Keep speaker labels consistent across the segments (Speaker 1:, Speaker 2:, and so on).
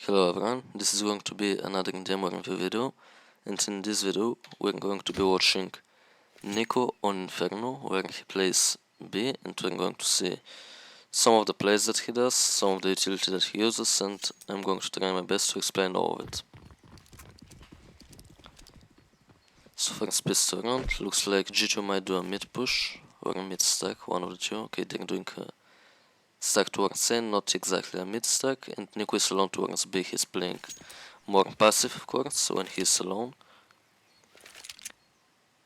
Speaker 1: Hello everyone, this is going to be another demo review video, and in this video we're going to be watching NiKo on Inferno, where he plays B, and we're going to see some of the plays that he does, some of the utility that he uses, and I'm going to try my best to explain all of it. So first piece to round, looks like G2 might do a mid push or a mid stack, one of the two. Okay, they're doing a stack towards A, not exactly a mid stack, and NiKo is alone towards B. He's playing more passive, of course, so when he's alone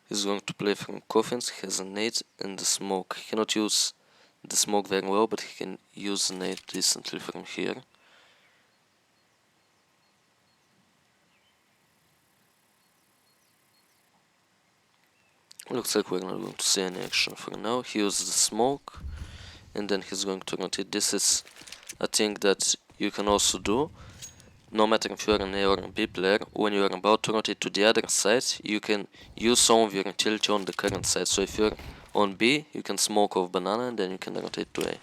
Speaker 1: he's going to play from coffins. He has a nade and the smoke. He cannot use the smoke very well, but he can use the nade decently from here. Looks like we're not going to see any action for now. He uses the smoke and then he's going to rotate. This is a thing that you can also do, no matter if you are an A or a B player. When you are about to rotate to the other side, you can use some of your utility on the current side. So if you're on B, you can smoke off banana and then you can rotate to A.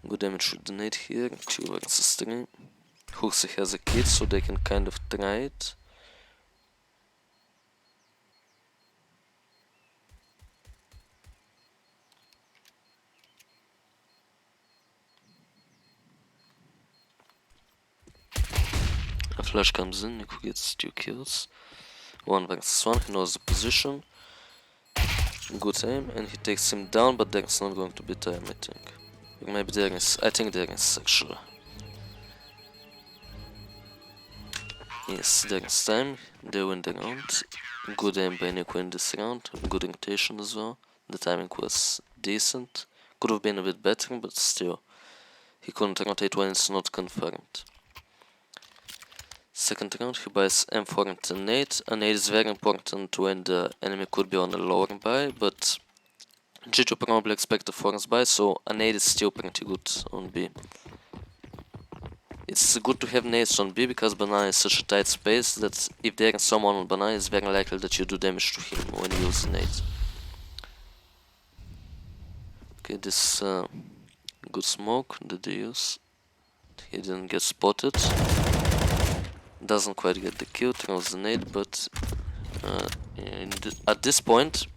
Speaker 1: Good damage with the nade here, 2 versus 3. Hooksie has a kid, so they can kind of try it. A flash comes in, NiKo gets 2 kills. 1 versus 1, he knows the position. Good aim, and he takes him down, but there's not going to be time, I think. Or maybe there is, I think there is actually. Yes, there is time, they win the round. Good aim by NiKo in this round, good rotation as well. The timing was decent. Could have been a bit better, but still. He couldn't rotate when it's not confirmed. Second round, he buys M4 and a nade. A nade is very important when the enemy could be on a lower buy, but G2 probably expect a force buy, so a nade is still pretty good on B. It's good to have nades on B because banana is such a tight space that if there is someone on banana, it's very likely that you do damage to him when you use a nade. Okay, this good smoke that they use. He didn't get spotted. Doesn't quite get the kill, throws the nade, but at this point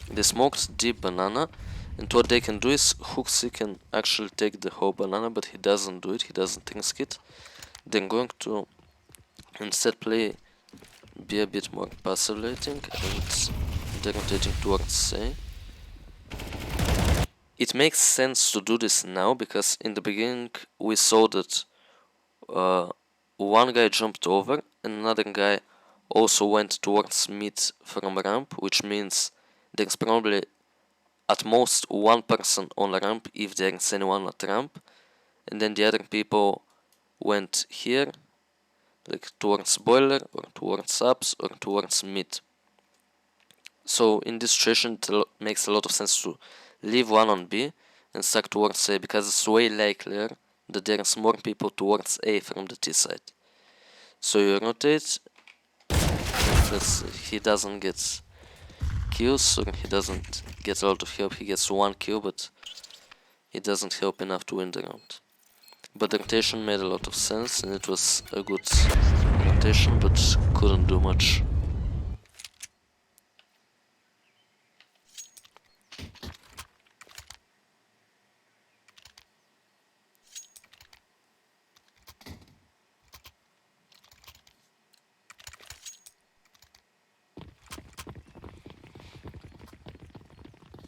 Speaker 1: they smoked deep banana, and what they can do is Hooksie can actually take the whole banana, but he doesn't do it, he doesn't risk it. They're going to instead be a bit more passive lating, and they're rotating towards A. It makes sense to do this now because in the beginning we saw that one guy jumped over and another guy also went towards mid from ramp, which means there's probably at most one person on ramp if there's anyone at ramp, and then the other people went here, like towards boiler or towards ups or towards mid. So in this situation it makes a lot of sense to leave one on B and stack towards A, because it's way likelier that there is more people towards A from the T side. So you rotate, he doesn't get kills, or he doesn't get a lot of help. He gets 1 kill, but it doesn't help enough to win the round. But the rotation made a lot of sense, and it was a good rotation, but couldn't do much.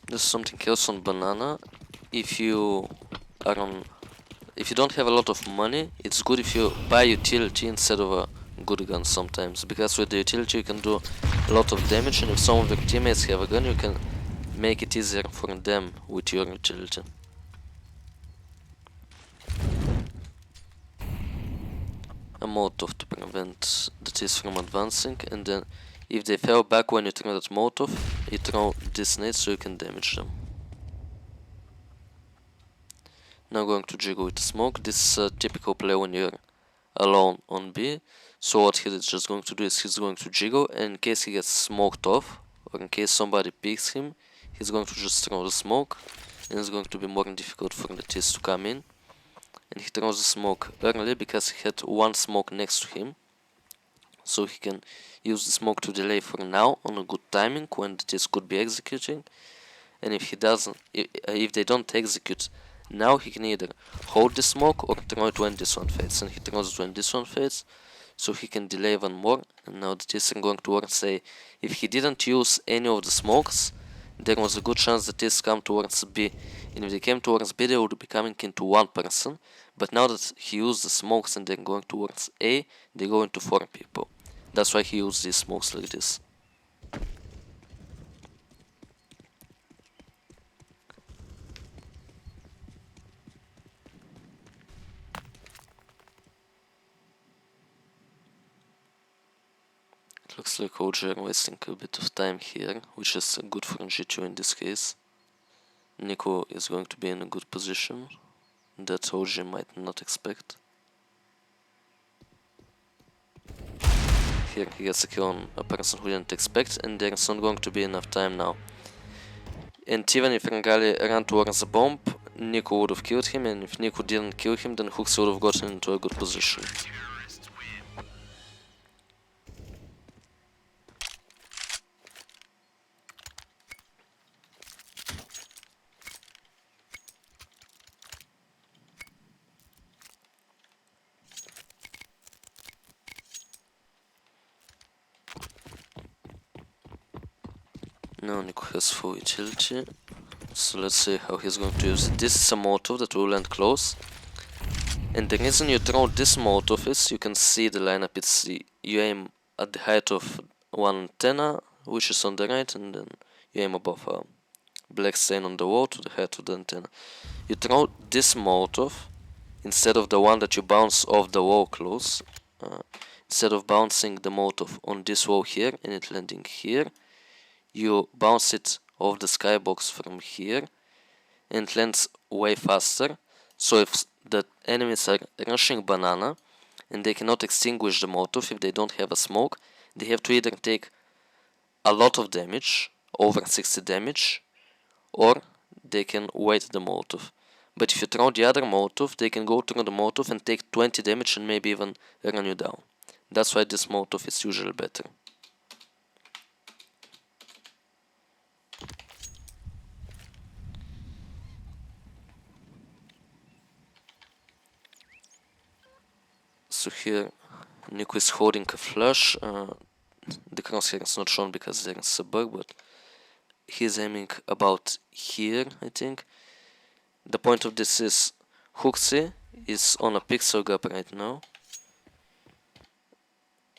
Speaker 1: There's something else on banana. If you don't have a lot of money, it's good if you buy utility instead of a good gun sometimes, because with the utility you can do a lot of damage, and if some of your teammates have a gun, you can make it easier for them with your utility. A Molotov to prevent the T's from advancing, and then if they fell back when you throw that Molotov, you throw this nade so you can damage them. Now going to jiggle with the smoke. This is a typical play when you're alone on B. So what he's just going to do is he's going to jiggle, and in case he gets smoked off, or in case somebody picks him, he's going to just throw the smoke, and it's going to be more difficult for the teams to come in. And he throws the smoke early because he had one smoke next to him, so he can use the smoke to delay for now on a good timing when the teams could be executing. And if he doesn't, if they don't execute now, he can either hold the smoke or throw it when this one fades, and he throws it when this one fades, so he can delay even more. And now the teams are going to work. Say if he didn't use any of the smokes, there was a good chance the teams come towards B, and if they came towards B, they would be coming into one person. But now that he used the smokes and they're going towards A, they go into 4 people. That's why he used these smokes like this. It looks like OG are wasting a bit of time here, which is good for G2 in this case. NiKo is going to be in a good position that OG might not expect. Here he gets a kill on a person who didn't expect, and there's not going to be enough time now. And even if Rangali ran towards the bomb, NiKo would have killed him, and if NiKo didn't kill him, then Hooks would have gotten into a good position. Now NiKo has full utility, so let's see how he's going to use it. This is a Molotov that will land close, and the reason you throw this Molotov is you can see the lineup. It's you aim at the height of one antenna, which is on the right, and then you aim above a black stain on the wall to the height of the antenna. You throw this Molotov instead of the one that you bounce off the wall close. Instead of bouncing the Molotov on this wall here and it landing here, you bounce it off the skybox from here, and it lands way faster. So if the enemies are rushing banana and they cannot extinguish the Molotov if they don't have a smoke, they have to either take a lot of damage, over 60 damage, or they can wait the Molotov. But if you throw the other Molotov, they can go through the Molotov and take 20 damage and maybe even run you down. That's why this Molotov is usually better. So here NiKo is holding a flash. The crosshair is not shown because there is a bug, but he's aiming about here, I think. The point of this is Hooksy is on a pixel gap right now.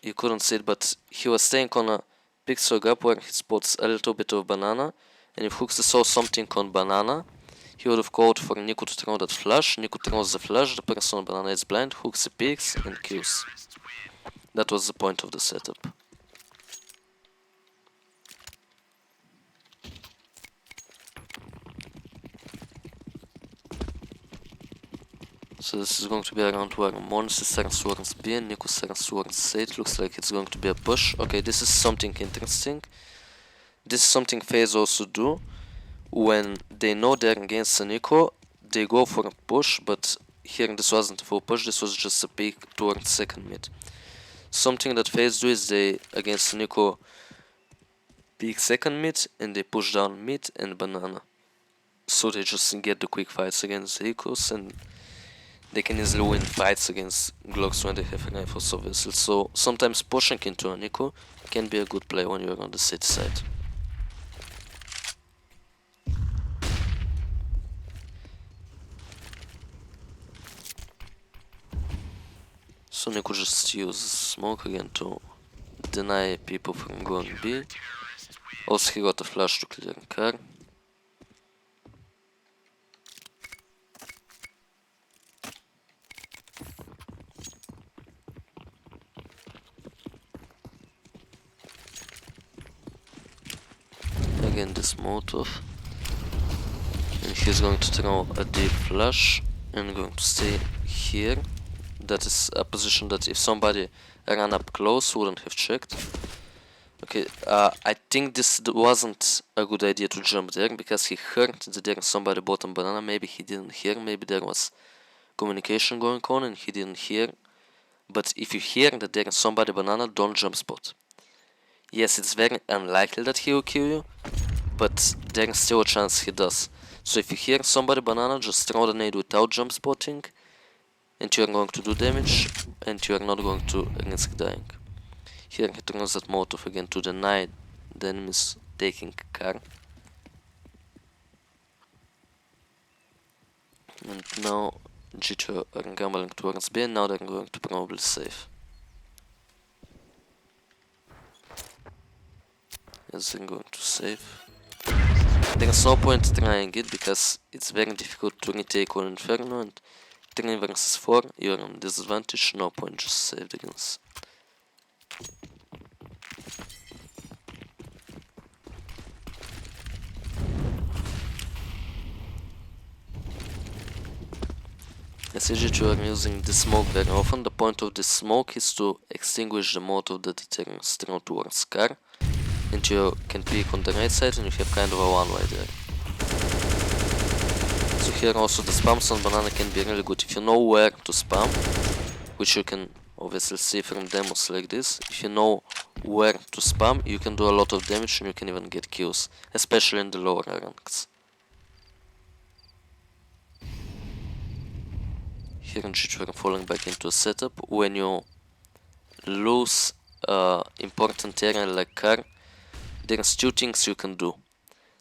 Speaker 1: You couldn't see it, but he was staying on a pixel gap where he spots a little bit of banana, and if Hooksy saw something on banana, he would have called for NiKo to throw that flash. NiKo throws the flash, the person on banana is blind, Hooksy peeks and kills. That was the point of the setup. So this is going to be a round where Monster starts towards B and NiKo starts towards C. It looks like it's going to be a push. Okay, this is something interesting. This is something FaZe also do. When they know they're against a NiKo, they go for a push, but here this wasn't a full push, this was just a peek towards second mid. Something that FaZe do is they, against NiKo, peek second mid and they push down mid and banana. So they just get the quick fights against Ecos, and they can easily win fights against Glocks when they have rifles or vessels. So sometimes pushing into a NiKo can be a good play when you're on the city side. So NiKo just uses smoke again to deny people from going B. Also he got a flash to clear car. Again this Molotov. And he's going to throw a deep flash and going to stay here. That is a position that if somebody ran up close wouldn't have checked. Okay, I think this wasn't a good idea to jump there, because he heard that there is somebody bottom banana. Maybe he didn't hear, maybe there was communication going on and he didn't hear. But if you hear that there is somebody banana, don't jump spot. Yes, it's very unlikely that he will kill you, but there is still a chance he does. So if you hear somebody banana, just throw the nade without jump spotting, and you are going to do damage, and you are not going to risk dying. Here he turns that Molotov again to deny the enemies taking car. And now G2 are gambling towards B, and now they're going to probably save. Yes, they're going to save. There's no point trying it, because it's very difficult to retake on Inferno, and 3 versus 4, you're on disadvantage, no point, just save the guns. I see G2 are using the smoke very often. The point of this smoke is to extinguish the Molotov that the terrorists throw towards car, and you can peek on the right side and you have kind of a one-way there. So here also the spams on banana can be really good if you know where to spam, which you can obviously see from demos like this. If you know where to spam, you can do a lot of damage and you can even get kills, especially in the lower ranks. Here in G2 we're falling back into a setup. When you lose important area like car, there's 2 things you can do.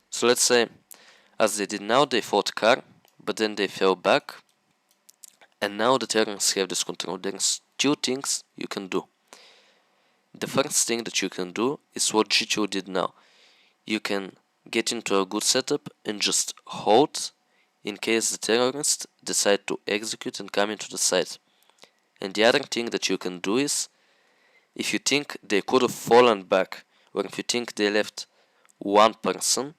Speaker 1: So let's say, as they did now, they fought car, but then they fell back, and now the terrorists have this control. There's 2 things you can do. The first thing that you can do is what G2 did now. You can get into a good setup and just hold in case the terrorists decide to execute and come into the site. And the other thing that you can do is, if you think they could have fallen back, or if you think they left 1 person,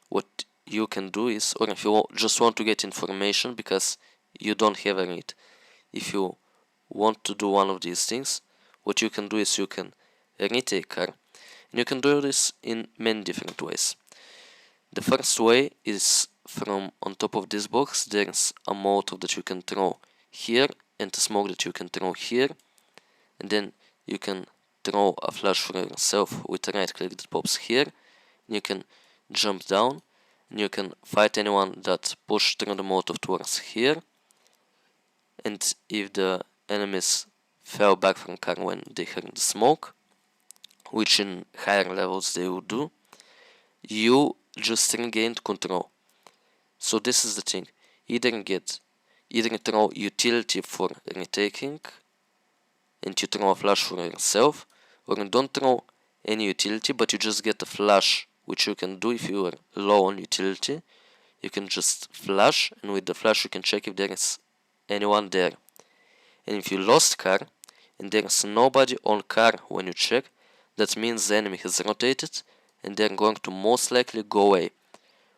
Speaker 1: what you can do is, or if you just want to get information because you don't have a read, if you want to do one of these things, what you can do is you can retake car, and you can do this in many different ways. The first way is from on top of this box. There's a Molotov that you can throw here and a smoke that you can throw here, and then you can throw a flash for yourself with a right click that pops here, and you can jump down and you can fight anyone that pushed through the Molotov towards here. And if the enemies fell back from car when they heard the smoke, which in higher levels they would do, you just regained control. So this is the thing, either throw utility for retaking and you throw a flash for yourself, or you don't throw any utility but you just get a flash, which you can do if you are low on utility. You can just flash, and with the flash you can check if there is anyone there. And if you lost car and there is nobody on car when you check, that means the enemy has rotated and they're going to most likely go away,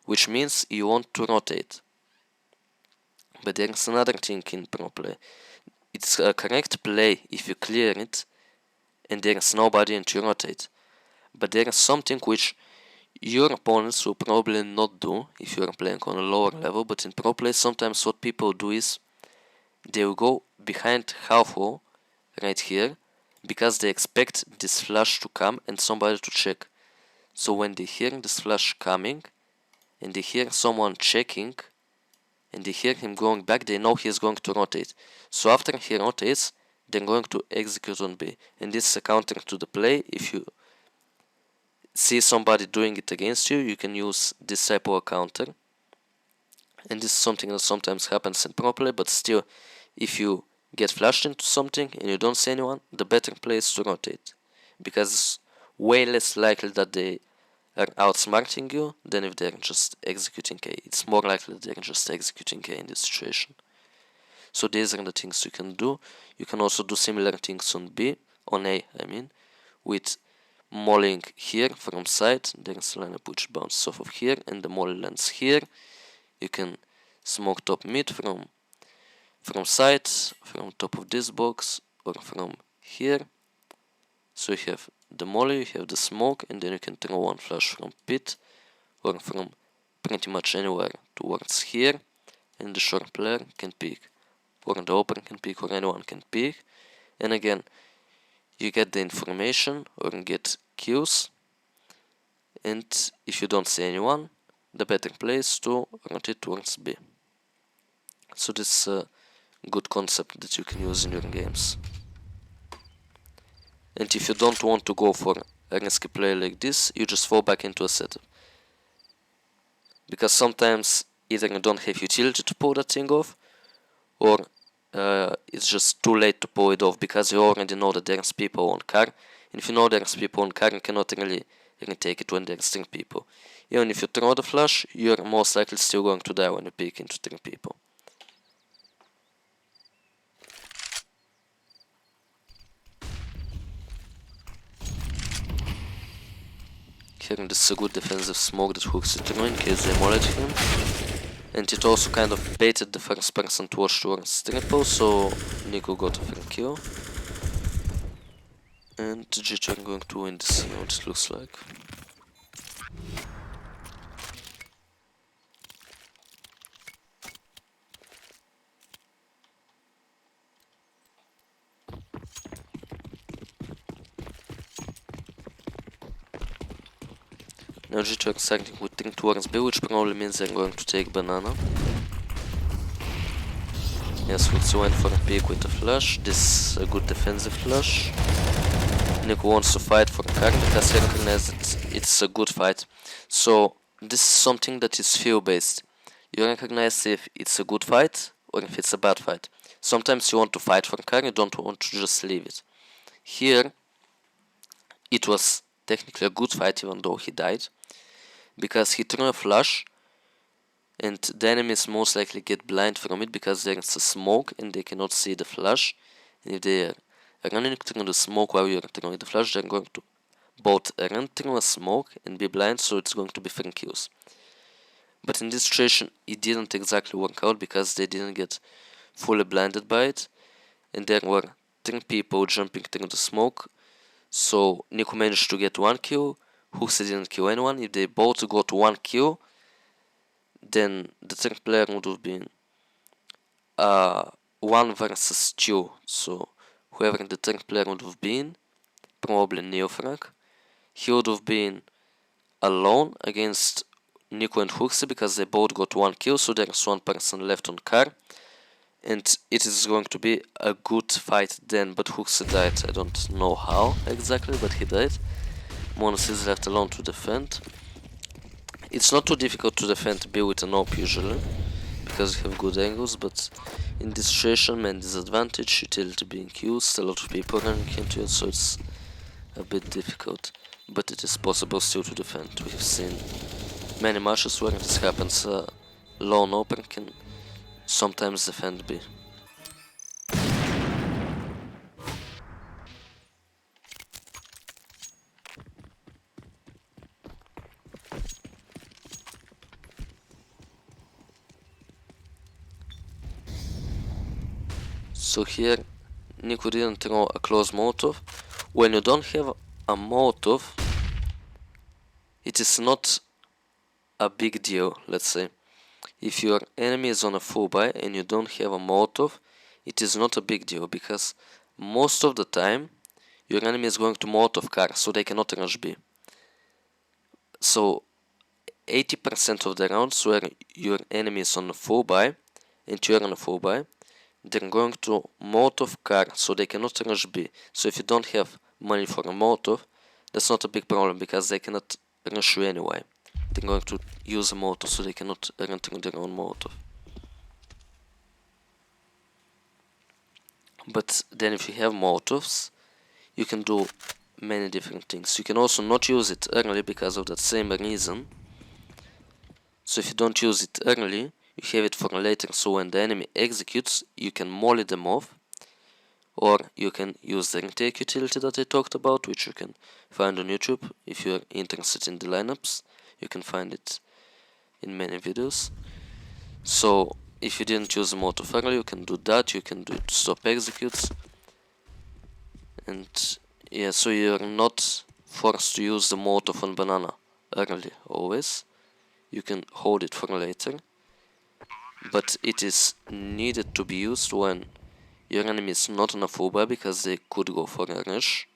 Speaker 1: which means you want to rotate. But there's another thing in pro play. It's a correct play if you clear it and there is nobody and you rotate. But there is something which your opponents will probably not do if you are playing on a lower level, but in pro play sometimes what people do is they will go behind half wall right here because they expect this flash to come and somebody to check. So when they hear this flash coming and they hear someone checking and they hear him going back, they know he is going to rotate. So after he rotates, they're going to execute on B. And this is a counter to the play. If you see somebody doing it against you, you can use this type of a counter. And this is something that sometimes happens in pro play, but still, if you get flashed into something and you don't see anyone, the better play is to rotate. Because it's way less likely that they are outsmarting you than if they're just executing A. It's more likely that they're just executing A in this situation. So these are the things you can do. You can also do similar things on B, on A I mean, with mollying here from side. There's a lineup which bounces off of here and the molly lands here. You can smoke top mid from side, from top of this box, or from here. So you have the molly, you have the smoke, and then you can throw one flash from pit or from pretty much anywhere towards here, and the short player can pick, or the opener can pick, or anyone can pick. And again, you get the information or get cues, and if you don't see anyone, the better play is to rotate towards B. So this is a good concept that you can use in your games. And if you don't want to go for a risky play like this, you just fall back into a setup. Because sometimes either you don't have utility to pull that thing off, or it's just too late to pull it off because you already know that there's people on car. And if you know there's people on car, you cannot really retake it when there's 3 people. Even if you throw the flash, you're most likely still going to die when you peek into 3 people. Here this is a good defensive smoke that hooks it through in case they mollet him. And it also kind of baited the first person to watch towards triple, so NiKo got a free kill. And GG are going to win this round, it looks like. Now GG are starting with 3 towards B, which probably means they're going to take banana. Yes, Fuxi went for a peek with a flash. This is a good defensive flash. NiKo wants to fight for a card because he recognizes that it's a good fight. So this is something that is feel based. You recognize if it's a good fight or if it's a bad fight. Sometimes you want to fight for a card, you don't want to just leave it. Here it was technically a good fight even though he died, because he threw a flash and the enemies most likely get blind from it because there's a smoke and they cannot see the flash. And if they are running through the smoke while you're throwing the flash, they're going to both run through a smoke and be blind, so it's going to be free kills. But in this situation it didn't exactly work out because they didn't get fully blinded by it, and there were 3 people jumping through the smoke. So NiKo managed to get 1 kill, Huxi didn't kill anyone. If they both got 1 kill, then the 3rd player would have been 1 versus 2. So whoever the 3rd player would have been, probably Neofrag, he would have been alone against NiKo and Huxi because they both got 1 kill, so there's 1 person left on car. And it is going to be a good fight then, but Huxi died. I don't know how exactly, but he died. Monos is left alone to defend. It's not too difficult to defend B with an AWP usually, because you have good angles, but in this situation, main disadvantage, utility being used, a lot of people running into it, so it's a bit difficult. But it is possible still to defend. We have seen many matches where this happens. Lone open can sometimes defend B. So here NiKo didn't throw a close Molotov. When you don't have a Molotov, it is not a big deal, let's say. If your enemy is on a full buy and you don't have a Molotov, it is not a big deal because most of the time your enemy is going to Molotov car, so they cannot rush B. So 80% of the rounds where your enemy is on a full buy and you are on a full buy, they're going to Molotov car, so they cannot rush B. So if you don't have money for a Molotov, that's not a big problem because they cannot rush you anyway. They're going to use a Molotov, so they cannot run through their own Molotov. But then if you have Molotovs, you can do many different things. You can also not use it early because of that same reason. So if you don't use it early, you have it for later, so when the enemy executes, you can molly them off. Or you can use the retake utility that I talked about, which you can find on YouTube. If you're interested in the lineups, you can find it in many videos. So if you didn't use the Molotov early, you can do that. You can do it to stop executes. And yeah, so you're not forced to use the molotov on banana early, always. You can hold it for later, but it is needed to be used when your enemy is not on a full buy because they could go for a rush.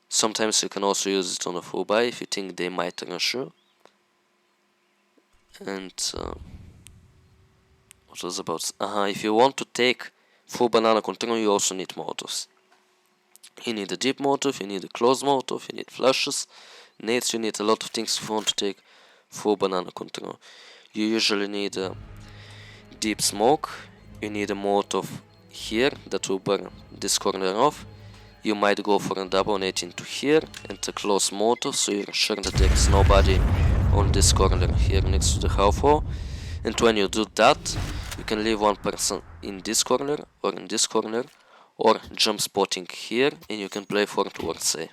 Speaker 1: Sometimes you can also use it on a full buy if you think they might rush you. And what was about? If you want to take full banana control, you also need molotovs. You need a deep molotov, you need a closed molotov, you need flashes, nades, you need a lot of things if you want to take full banana control. You usually need a deep smoke, you need a molotov here that will burn this corner off. You might go for a double nade into here and a close molotov, so you're sure that there is nobody on this corner here next to the half wall. And when you do that, you can leave one person in this corner or in this corner, or jump spotting here, and you can play for towards A.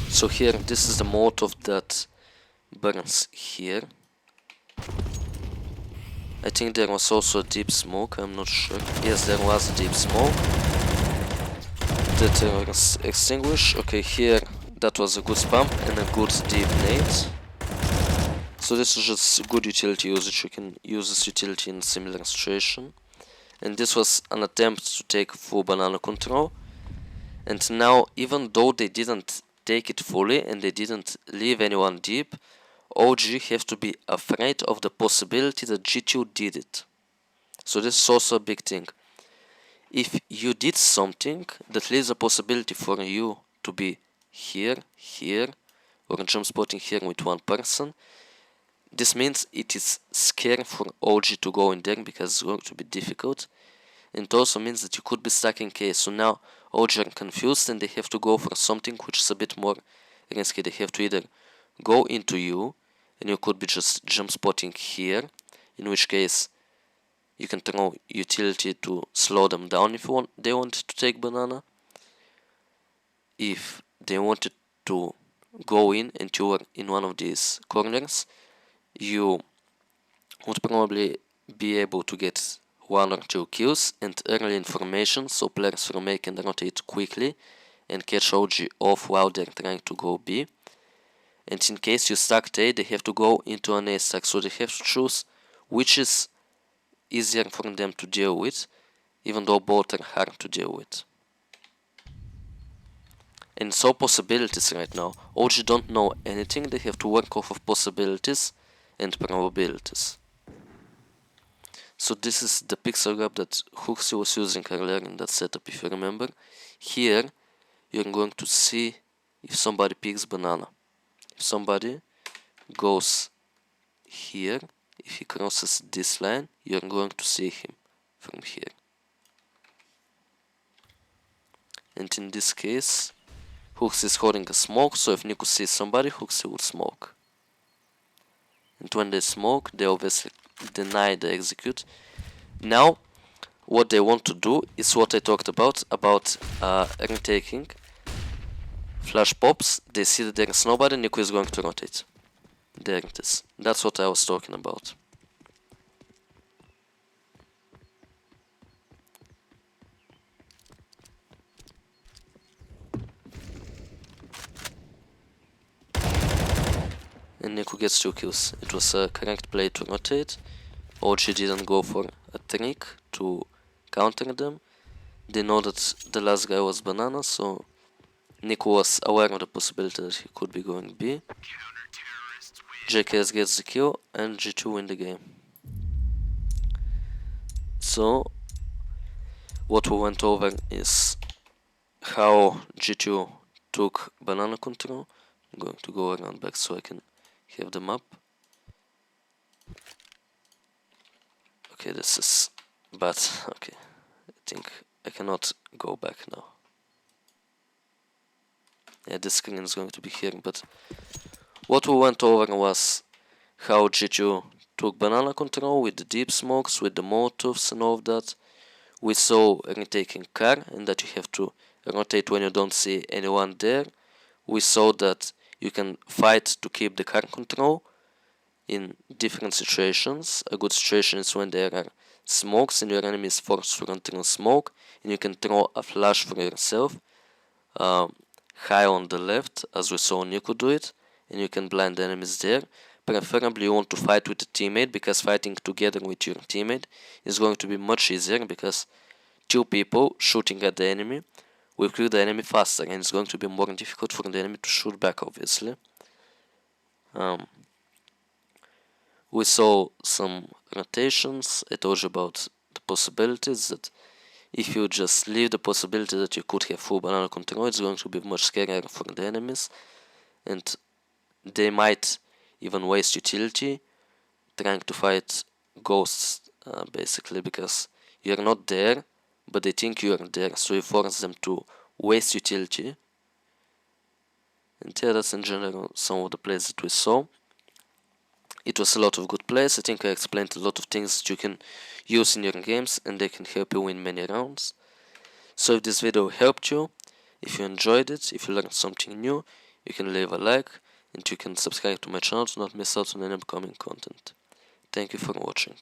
Speaker 1: So here, this is the molotov that burns here. I think there was also a deep smoke, I'm not sure. Yes, there was a deep smoke that was extinguished. Okay, here that was a good spam and a good deep nade. So this is just good utility usage. You can use this utility in a similar situation. And this was an attempt to take full banana control. And now, even though they didn't take it fully and they didn't leave anyone deep, OG have to be afraid of the possibility that G2 did it. So this is also a big thing. If you did something that leaves a possibility for you to be here, or jump spotting here with one person, this means it is scary for OG to go in there because it's going to be difficult. And it also means that you could be stuck in K. So now OG are confused and they have to go for something which is a bit more risky. They have to either go into you, and you could be just jump spotting here, in which case you can throw utility to slow them down if they want to take banana. If they wanted to go in and you were in one of these corners, you would probably be able to get 1 or 2 kills and early information, so players from A can rotate quickly and catch OG off while they're trying to go B. And in case you stacked A, they have to go into an A stack, so they have to choose which is easier for them to deal with, even though both are hard to deal with. And so possibilities right now. OG don't know anything, they have to work off of possibilities and probabilities. So this is the pixel grab that Huxley was using earlier in that setup, if you remember. Here, you're going to see if somebody picks banana. If somebody goes here, if he crosses this line, you're going to see him from here. And in this case, Huxley is holding a smoke, so if NiKo sees somebody, Huxley will smoke. And when they smoke, they obviously deny the execute. Now, what they want to do is what I talked about retaking. Flash pops, they see that there is nobody, NiKo is going to rotate. There it is. That's what I was talking about. And NiKo gets 2 kills. It was a correct play to rotate. OG didn't go for a trick to counter them. They know that the last guy was banana, so NiKo was aware of the possibility that he could be going B. JKS gets the kill and G2 win the game. So what we went over is how G2 took banana control. I'm going to go around back so I can have the map. Okay, this is bad. Okay, I think I cannot go back now. Yeah, this screen is going to be here, but what we went over was how G2 took banana control with the deep smokes, with the molotovs and all of that. We saw retaking car and that you have to rotate when you don't see anyone there. We saw that You can fight to keep the car control in different situations. A good situation is when there are smokes and your enemy is forced to run through smoke, and you can throw a flash for yourself high on the left, as we saw NiKo do it, and you can blind the enemies there. Preferably you want to fight with a teammate, because fighting together with your teammate is going to be much easier, because two people shooting at the enemy will kill the enemy faster, and it's going to be more difficult for the enemy to shoot back, obviously. We saw some rotations. I told you about the possibilities, that if you just leave the possibility that you could have full banana control, it's going to be much scarier for the enemies, and they might even waste utility trying to fight ghosts, basically, because you're not there, but they think you're there, so you force them to waste utility. And yeah, that's in general some of the plays that we saw. It was a lot of good plays. I think I explained a lot of things that you can use in your games, and they can help you win many rounds. So if this video helped you, if you enjoyed it, if you learned something new, you can leave a like, and you can subscribe to my channel to not miss out on any upcoming content. Thank you for watching.